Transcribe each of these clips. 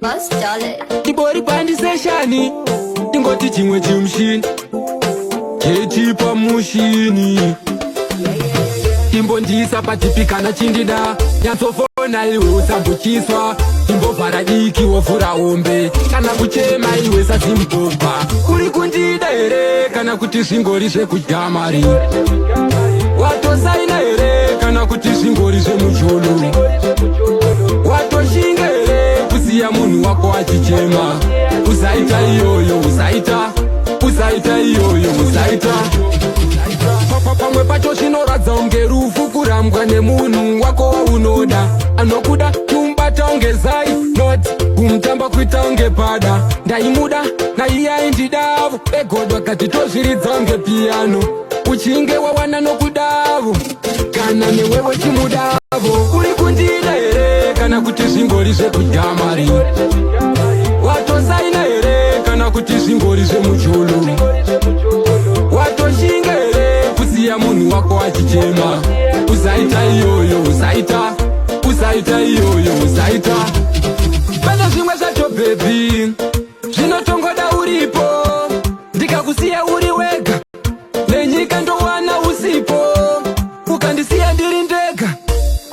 Boss Dolly. Ibori bandi seshani ingoti chimwe chimushini chechipa mushini imbondisa patipikana chindida nyatsofona iwe usambukiswa imbovhara diki wovhura ombe kana kuchema iwe sazimbobva uri kundida here kana kuti zvingori zvekujamari watosaina here kana kuti zvingori zvemucholo watoshinga here kusiya munhu wako achichema usaita iyoyo usaita iyoyo usaita pamwe pacho zvinoradza unge rufu kurambwa nemunhu wako waunoda anokuda kumbata unge zai not kumutamba kuita unge pada ndaimuda naiye aindidavo egodwa kati tozviridza unge piano uchinge wawana nokudavo kana newewe chimudavo uri kundida here kana kuti zvingori zvekujamari watosaina here kana kuti zvingori zvemucholo watoshinga here kusiya munhu wako achichema usaita iyoyo usaita iyoyo usaita pane zvimwe zvacho bhebi zvinotongoda uripo ndikakusiya uri wega nenyika ndowana usipo ukandisiya ndiri ndega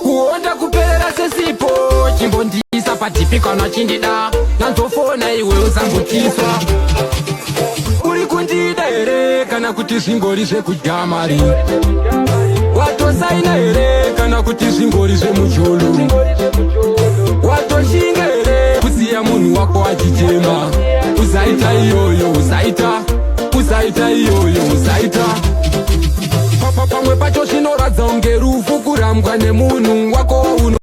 kuonda kuperera sesipo chimbondisa patipi kana chindida nanzofona iwe usambukiswa uri kundida here kana kuti zvingori zvekujamari watosaina here kana kuti zvingori zvemucholo watoshinga here kusiya munhu wako achichema usaita iyoyo usaita iyoyo usaita pamwe pacho zvinoradza unge rufu kurambwa nemunhu wako